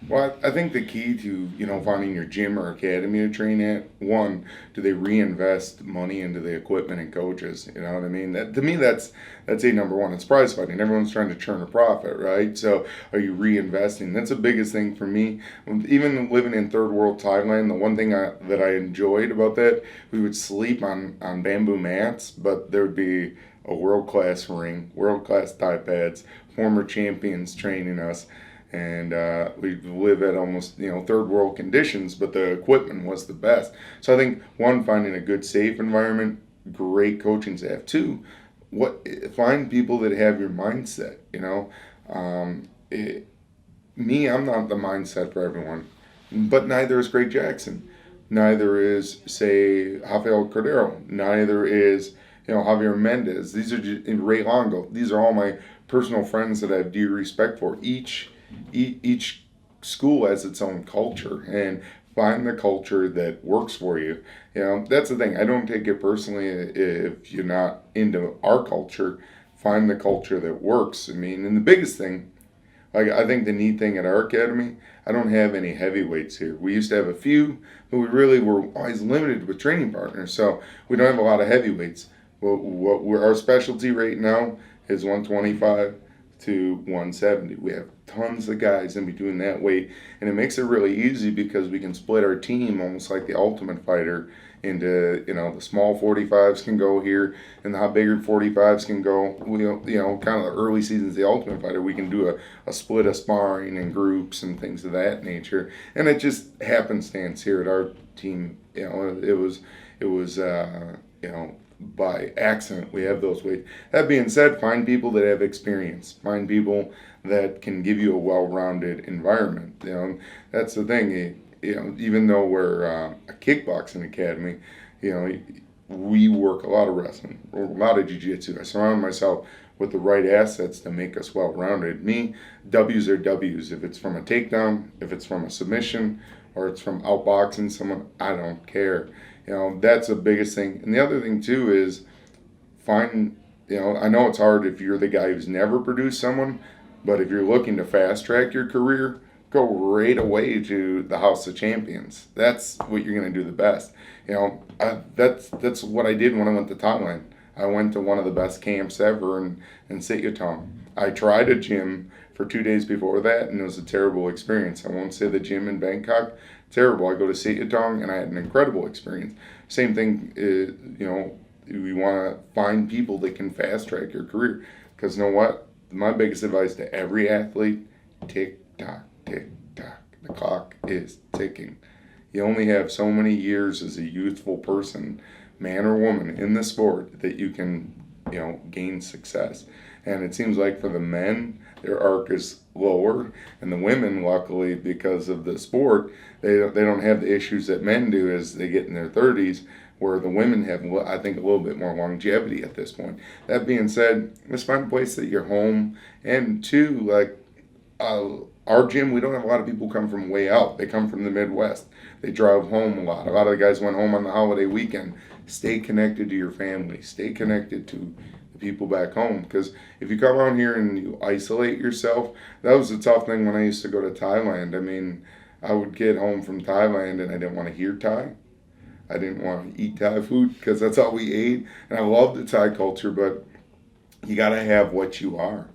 Well, I think the key to, finding your gym or academy to train at, one, do they reinvest money into the equipment and coaches? You know what I mean? That, to me, that's a number one. It's prize fighting. Everyone's trying to churn a profit, right? So are you reinvesting? That's the biggest thing for me. Even living in third world Thailand, the one thing that I enjoyed about that, we would sleep on bamboo mats, but there would be a world-class ring, world-class Thai pads, former champions training us, and we live at almost third world conditions, but the equipment was the best. So I think one, finding a good safe environment, great coaching staff. Two, find people that have your mindset. Me, I'm not the mindset for everyone, but neither is Greg Jackson, neither is, say, Rafael Cordero, neither is Javier Mendez. These are just, Ray Longo. These are all my personal friends that I have deep respect for. Each school has its own culture, and find the culture that works for you. That's the thing. I don't take it personally if you're not into our culture. Find the culture that works. I mean, and the biggest thing, like, I think the neat thing at our academy, I don't have any heavyweights here. We used to have a few, but we really were always limited with training partners, so we don't have a lot of heavyweights. Our specialty right now is 125 to 170. We have tons of guys in between that weight, and it makes it really easy because we can split our team almost like the Ultimate Fighter into, the small 45s can go here, and the bigger 45s can go, kind of the early seasons of the Ultimate Fighter, we can do a split of sparring and groups and things of that nature, and it just happenstance here at our team, it was by accident we have those weights. That being said, find people that have experience. Find people that can give you a well-rounded environment. That's the thing. Even though we're a kickboxing academy, we work a lot of wrestling, a lot of jiu-jitsu. I surround myself with the right assets to make us well-rounded. Me, W's are W's. If it's from a takedown, if it's from a submission, or it's from outboxing someone, I don't care. That's the biggest thing. And the other thing too is find, I know it's hard if you're the guy who's never produced someone, but if you're looking to fast track your career, go right away to the House of Champions. That's what you're going to do the best. That's what I did when I went to Thailand. I went to one of the best camps ever in Sityodtong. I tried a gym for 2 days before that, and it was a terrible experience. I won't say the gym in Bangkok, terrible. I go to Sityodtong, and I had an incredible experience. Same thing, we want to find people that can fast track your career. Because you know what? My biggest advice to every athlete, tick-tock, tick-tock. The clock is ticking. You only have so many years as a youthful person, man or woman, in the sport that you can, gain success. And it seems like for the men, their arc is lower, and the women, luckily, because of the sport, they don't have the issues that men do as they get in their 30s, where the women have, I think, a little bit more longevity at this point. That being said, let's find a place that you're home. And two, like our gym, we don't have a lot of people come from way out. They come from the Midwest. They drive home a lot. A lot of the guys went home on the holiday weekend. Stay connected to your family. Stay connected to the people back home. Because if you come out here and you isolate yourself, that was a tough thing when I used to go to Thailand. I mean, I would get home from Thailand and I didn't want to hear Thai. I didn't want to eat Thai food because that's all we ate. And I love the Thai culture, but you got to have what you are.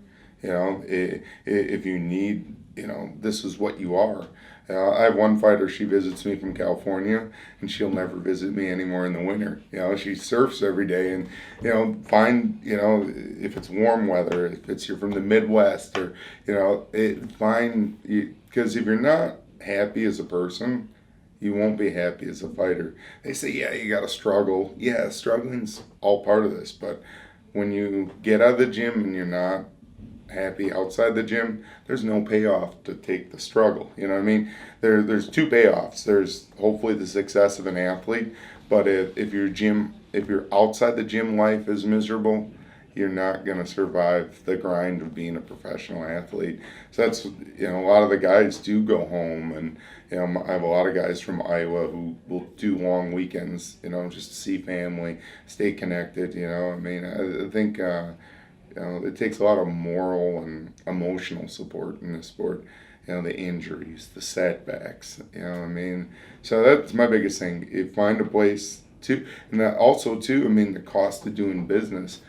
If you need, this is what you are. I have one fighter, she visits me from California, and she'll never visit me anymore in the winter. She surfs every day, and, if it's warm weather, if you're from the Midwest, or, because if you're not happy as a person, you won't be happy as a fighter. They say, yeah, you got to struggle. Yeah, struggling's all part of this, but when you get out of the gym and you're not happy outside the gym, there's no payoff to take the struggle. You know what I mean? There's two payoffs. There's hopefully the success of an athlete, but if your outside the gym life is miserable, you're not going to survive the grind of being a professional athlete. So that's, a lot of the guys do go home, and I have a lot of guys from Iowa who will do long weekends, just to see family, stay connected. I mean, I think it takes a lot of moral and emotional support in this sport. The injuries, the setbacks. I mean, so that's my biggest thing. You find a place to, and that also too. I mean, the cost of doing business.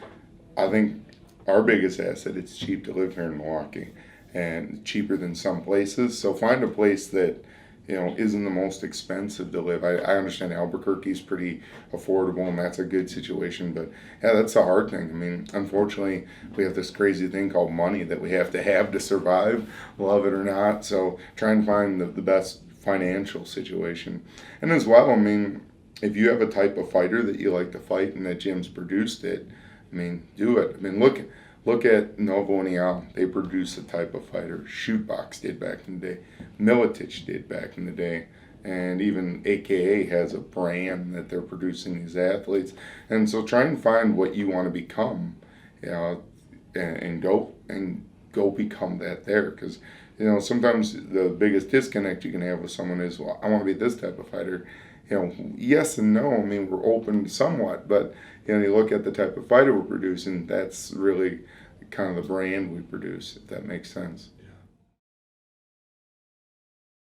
I think our biggest asset. It's cheap to live here in Milwaukee, and cheaper than some places. So find a place that isn't the most expensive to live. I understand Albuquerque's pretty affordable, and that's a good situation. But yeah, that's the hard thing. I mean, unfortunately, we have this crazy thing called money that we have to survive, love it or not. So try and find the best financial situation. And as well, I mean, if you have a type of fighter that you like to fight and that gym's produced it, I mean, do it. I mean, look at Novo and Eal. They produce a type of fighter. Shootbox did back in the day. Militich did back in the day. And even AKA has a brand that they're producing these athletes. And so try and find what you want to become, and go become that there. Because, sometimes the biggest disconnect you can have with someone is, well, I want to be this type of fighter. Yes and no. I mean, we're open somewhat, but you look at the type of fighter we're producing. That's really kind of the brand we produce, if that makes sense.